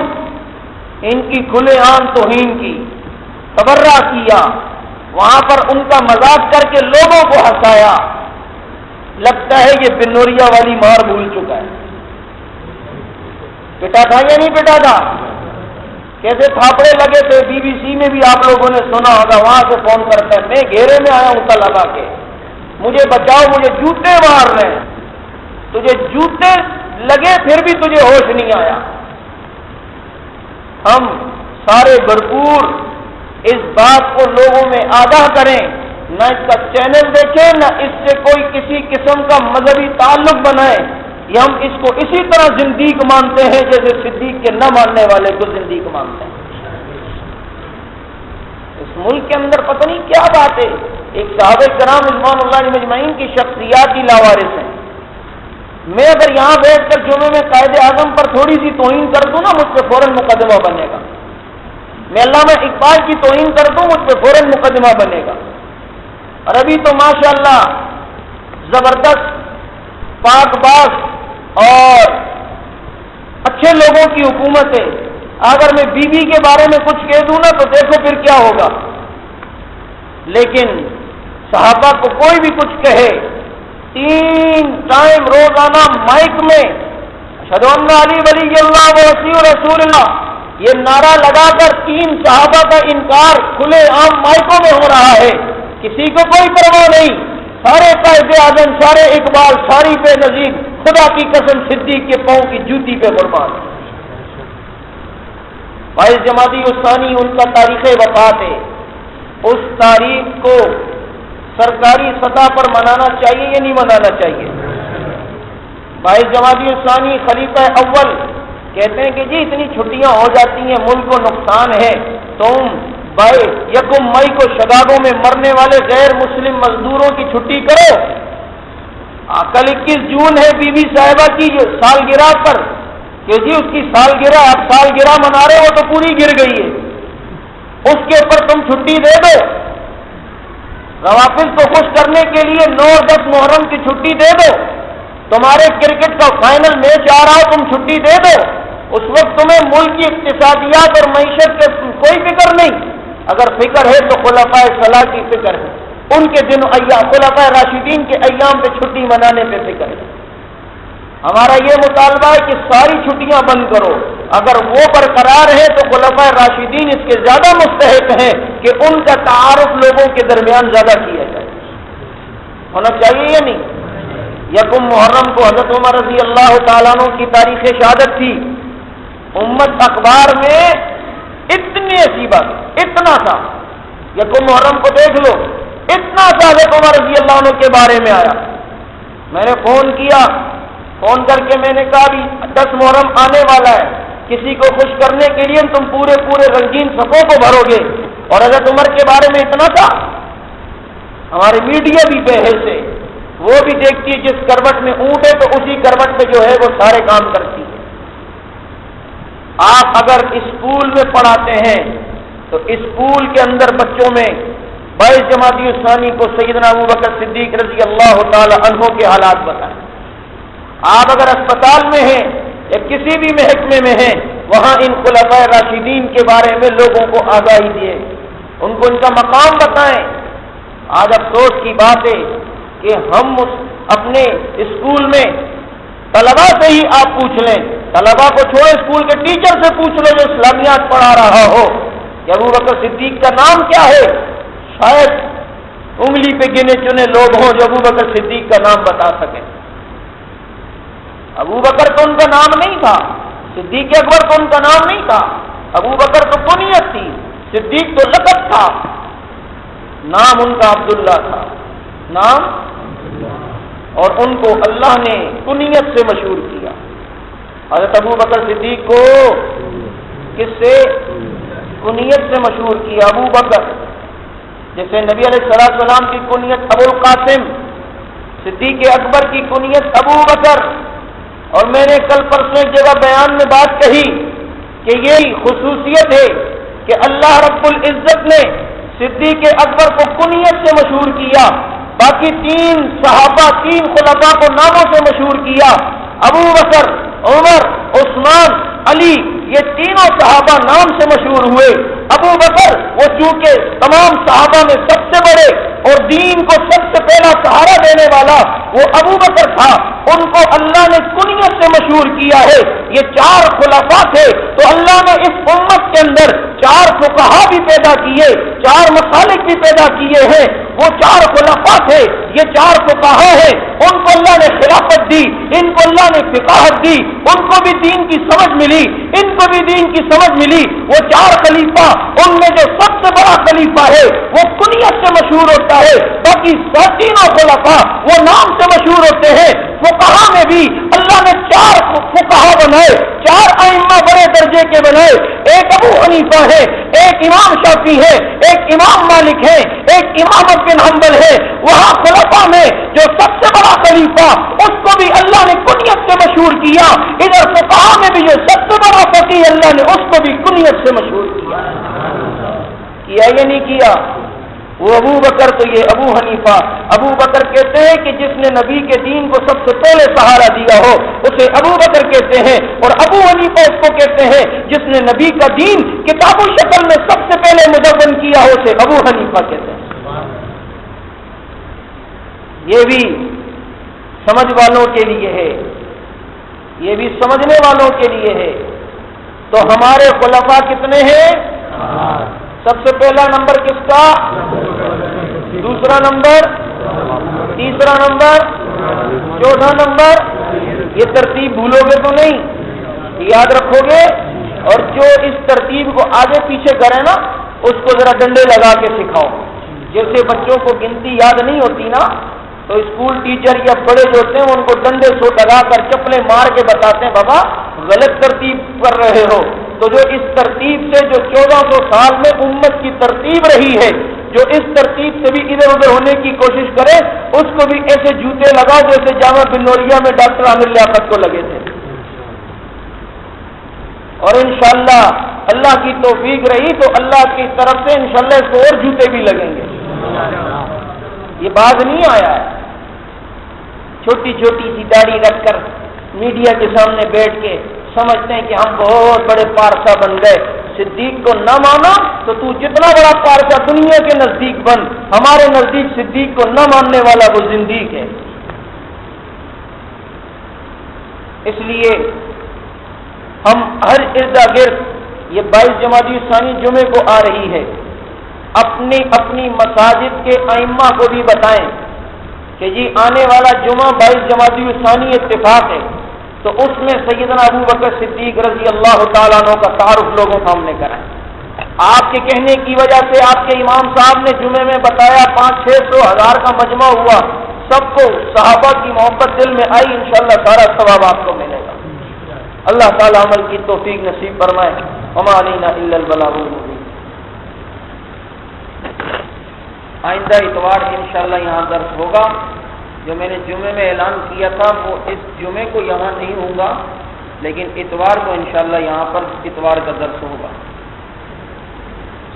ان کی کھلے عام توہین کی، تبرہ کیا، وہاں پر ان کا مذاق کر کے لوگوں کو ہنسایا۔ لگتا ہے یہ بنوریا والی مار بھول چکا ہے۔ پٹا تھا یا نہیں پٹا تھا؟ کیسے تھاپڑے لگے تھے، بی بی سی میں بھی آپ لوگوں نے سنا ہوگا، وہاں سے فون کرتا ہے میں گھیرے میں آیا ہوں کل لگا کے، مجھے بچاؤ، مجھے جوتے مار رہے ہیں۔ تجھے جوتے لگے پھر بھی تجھے ہوش نہیں آیا۔ ہم سارے بھرپور اس بات کو لوگوں میں آگاہ کریں، نہ اس کا چینل دیکھیں، نہ اس سے کوئی کسی قسم کا مذہبی تعلق بنائے، ہم اس کو اسی طرح زندیق مانتے ہیں جیسے صدیق کے نہ ماننے والے کو زندیق مانتے ہیں۔ ملک کے اندر پتہ نہیں کیا بات ہے. ایک صحابہ کرام رضوان اللہ علیہم اجمعین کی شخصیات ہی لاوارث ہیں. میں اگر یہاں بیٹھ کر جمعے میں قائد اعظم پر تھوڑی سی توہین کر دوں نا، مجھ پہ فوراً مقدمہ بنے گا. میں علامہ اقبال کی توہین کر دوں، مجھ پہ فوراً مقدمہ بنے گا. اور ابھی تو ماشاءاللہ زبردست پاک باز اور اچھے لوگوں کی حکومت ہے. اگر میں بی بی کے بارے میں کچھ کہہ دوں نا تو دیکھو پھر کیا ہوگا. لیکن صحابہ کو کوئی بھی کچھ کہے، 3 ٹائم روزانہ مائک میں اشہد ان علی ولی اللہ و وصی رسول اللہ یہ نعرہ لگا کر 3 صحابہ کا انکار کھلے عام مائکوں میں ہو رہا ہے. کسی کو کوئی پرواہ نہیں. سارے قائد اعظم، سارے اقبال، ساری بے نظیر، خدا کی قسم صدیق کے پاؤں کی جوتی پہ قربان. 22 جمادی الثانی ان کا تاریخ وفات ہے. اس تاریخ کو سرکاری سطح پر منانا چاہیے یا نہیں منانا چاہیے؟ 22 جمادی الثانی خلیفہ اول کہتے ہیں کہ جی اتنی چھٹیاں ہو جاتی ہیں، ملک کو نقصان ہے، تم 1 مئی کو شگاگو میں مرنے والے غیر مسلم مزدوروں کی چھٹی کرو. کل 21 جون ہے بی بی صاحبہ کی سالگرہ پر کہ جی اس کی سالگرہ، اب سالگرہ منا رہے ہو تو پوری گر گئی ہے، اس کے اوپر تم چھٹی دے دو. روافض کو خوش کرنے کے لیے 9 اور 10 محرم کی چھٹی دے دو. تمہارے کرکٹ کا فائنل میچ آ رہا ہو تم چھٹی دے دو. اس وقت تمہیں ملک کی اقتصادیات اور معیشت کے کوئی فکر نہیں. اگر فکر ہے تو خلفائے صلاح کی فکر ہے، ان کے دن خلفائے راشدین کے ایام پہ چھٹی منانے پہ فکر ہے. ہمارا یہ مطالبہ ہے کہ ساری چھٹیاں بند کرو. اگر وہ برقرار ہے تو خلفائے راشدین اس کے زیادہ مستحق ہیں کہ ان کا تعارف لوگوں کے درمیان زیادہ کیا جائے. ہونا چاہیے یا نہیں؟ 1 محرم کو حضرت عمر رضی اللہ تعالیٰ عنہ کی تاریخ شہادت تھی. امت اخبار میں اتنی ایسی بات اتنا تھا، 1 محرم کو دیکھ لو، اتنا سا حضرت عمر رضی اللہ عنہ کے بارے میں آیا. میں نے فون کیا، فون کر کے میں نے کہا بھی 10 محرم آنے والا ہے، کسی کو خوش کرنے کے لیے تم پورے رنگین صفوں کو بھرو گے. اور حضرت عمر کے بارے میں اتنا تھا. ہماری میڈیا بھی بے حس ہے، وہ بھی دیکھتی ہے جس کروٹ میں اونٹ ہے تو اسی کروٹ پہ جو ہے وہ سارے کام کرتی ہے. آپ اگر اسکول میں پڑھاتے ہیں تو اسکول کے اندر بچوں میں 22 جمادی الثانی کو سیدنا ابوبکر صدیق رضی اللہ تعالی عنہ کے حالات بتائیں. آپ اگر اسپتال میں ہیں یا کسی بھی محکمے میں ہیں، وہاں ان خلفائے راشدین کے بارے میں لوگوں کو آگاہی دیں، ان کو ان کا مقام بتائیں. آج افسوس کی بات ہے کہ ہم اپنے اسکول میں طلباء سے ہی آپ پوچھ لیں، طلباء کو چھوڑے اسکول کے ٹیچر سے پوچھ لو جو اسلامیات پڑھا رہا ہو کہ ابوبکر صدیق کا نام کیا ہے، شاید انگلی پہ گنے چنے لوگ ہوں جو ابوبکر صدیق کا نام بتا سکیں. ابوبکر تو ان کا نام نہیں تھا، صدیق اکبر تو ان کا نام نہیں تھا. ابوبکر تو کنیت تھی، صدیق تو لقب تھا. نام ان کا عبداللہ تھا، نام، اور ان کو اللہ نے کنیت سے مشہور کیا. حضرت ابوبکر صدیق کو کس سے؟ کنیت سے مشہور کیا. ابو بکر، جیسے نبی علیہ السلام کی کنیت ابو القاسم، صدیق اکبر کی کنیت ابو بکر. اور میں نے کل پرسوں ایک جگہ بیان میں بات کہی کہ یہ خصوصیت ہے کہ اللہ رب العزت نے صدیق اکبر کو کنیت سے مشہور کیا، باقی 3 صحابہ 3 خلفاء کو ناموں سے مشہور کیا. ابو بکر، عمر، عثمان، علی، یہ تینوں صحابہ نام سے مشہور ہوئے. ابو بکر وہ چونکہ تمام صحابہ میں سب سے بڑے اور دین کو سب سے پہلا سہارا دینے والا وہ ابو بکر تھا، ان کو اللہ نے کنیت سے مشہور کیا ہے. یہ 4 خلفاء تھے تو اللہ نے اس امت کے اندر 4 فقہا بھی پیدا کیے، 4 مسالک بھی پیدا کیے ہیں. وہ 4 خلفاء تھے، یہ 4 فقہا ہیں. ان کو اللہ نے خلافت دی، ان کو اللہ نے فقاہت دی، ان کو بھی دین کی سمجھ ملی، ان کو بھی دین کی سمجھ ملی. وہ 4 خلیفہ، ان میں جو سب سے بڑا خلیفہ ہے وہ کنیت سے مشہور ہوتا ہے، باقی 3 خلفاء وہ نام سے مشہور ہوتے ہیں. فقہا میں بھی اللہ نے 4 فقہا بنائے، 4 ائمہ بڑے درجے کے بنائے. ایک ابو حنیفہ ہے, ایک امام شافعی ہے, ایک امام مالک ہے, ایک امام بن حنبل ہے. وہاں خلفاء میں جو سب سے بڑا خلیفہ, اس کو بھی اللہ نے کنیت سے مشہور کیا. ادھر فقہاء میں بھی جو سب سے بڑا فقیہ, اللہ نے اس کو بھی کنیت سے مشہور کیا یا نہیں کیا؟ وہ ابو بکر تو یہ ابو حنیفہ. ابو بکر کہتے ہیں کہ جس نے نبی کے دین کو سب سے پہلے سہارا دیا ہو اسے ابو بکر کہتے ہیں, اور ابو حنیفہ اس کو کہتے ہیں جس نے نبی کا دین کتاب و شکل میں سب سے پہلے مدون کیا ہو اسے ابو حنیفہ کہتے ہیں. یہ بھی سمجھ والوں کے لیے ہے, یہ بھی سمجھنے والوں کے لیے ہے. تو ہمارے خلفاء کتنے ہیں؟ سب سے پہلا نمبر کس کا؟ دوسرا نمبر, تیسرا نمبر, چوتھا نمبر. یہ ترتیب بھولو گے تو نہیں, یاد رکھو گے. اور جو اس ترتیب کو آگے پیچھے کرے نا اس کو ذرا ڈنڈے لگا کے سکھاؤ. جیسے بچوں کو گنتی یاد نہیں ہوتی نا, تو اسکول ٹیچر یا بڑے جو ہوتے ہیں ان کو ڈنڈے سو لگا کر چپلیں مار کے بتاتے ہیں بابا غلط ترتیب کر رہے ہو. تو جو اس ترتیب سے جو 1400 سال میں امت کی ترتیب رہی ہے, جو اس ترتیب سے بھی ادھر ادھر ہونے کی کوشش کرے اس کو بھی ایسے جوتے لگاؤ جیسے جامعہ بنوریا میں ڈاکٹر عامر لیاقت کو لگے تھے. اور انشاءاللہ اللہ کی توفیق رہی تو اللہ کی طرف سے انشاءاللہ اس کو اور جوتے بھی لگیں گے. یہ بات نہیں آیا ہے. چھوٹی چھوٹی سی داڑھی رکھ کر میڈیا کے سامنے بیٹھ کے سمجھتے ہیں کہ ہم بہت بڑے پارسا بن گئے. صدیق کو نہ مانا تو تو جتنا بڑا پارسا دنیا کے نزدیک بن, ہمارے نزدیک صدیق کو نہ ماننے والا وہ زندیق ہے. اس لیے ہم ہر اردا گرد یہ 22 جمادی ثانی جمعے کو آ رہی ہے, اپنی اپنی مساجد کے ائمہ کو بھی بتائیں کہ جی آنے والا جمعہ 22 جمادی ثانی اتفاق ہے, تو اس میں سیدنا ابو بکر صدیق رضی اللہ تعالیٰ عنہ کا تعارف لوگوں سامنے کرائیں. آپ کے کہنے کی وجہ سے آپ کے امام صاحب نے جمعے میں بتایا 500-600 ہزار کا مجمع ہوا, سب کو صحابہ کی محبت دل میں آئی, انشاءاللہ سارا ثواب آپ کو ملے گا. اللہ تعالیٰ عمل کی توفیق نصیب فرمائے. وما علینا الا البلاغ المبین. آئندہ اتوار انشاءاللہ یہاں درس ہوگا. جو میں نے جمعے میں اعلان کیا تھا وہ اس جمعے کو یہاں نہیں ہوگا, لیکن اتوار کو انشاءاللہ یہاں پر اتوار کا درس ہوگا.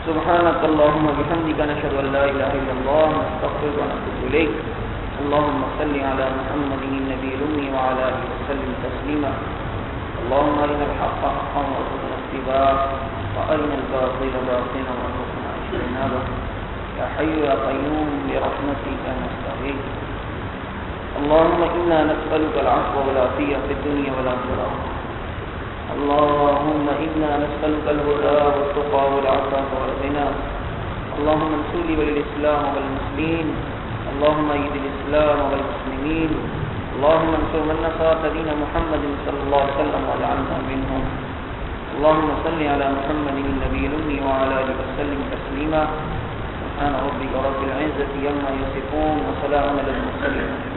سبحانک اللہم وبحمدک نشہد ان لا الہ الا اللہ نستغفرک ونتوب الیک. اللہم صل علی محمد النبی الأمی وعلی آلہ وسلم تسلیما. اللہم ارنا الحق حقا وارزقنا اتباعه وارنا الباطل باطلا وارزقنا اجتنابه. یا حی یا قیوم برحمتک نستغیث. اللهم إنا نسألك العفو والعافية في الدنيا والآخرة. اللهم إنا نسألك الهدى والتقى والعفاف والغنى. اللهم انصر وللإسلام والمسلمين. اللهم أيد الإسلام والمسلمين. اللهم انصر من نصر دين محمد صلى الله عليه وسلم واجعلنا منهم. اللهم صل على محمد النبي الأمي وعلى آله وسلم تسليما. سبحان ربك رب العزة عما يصفون وسلام على المرسلين.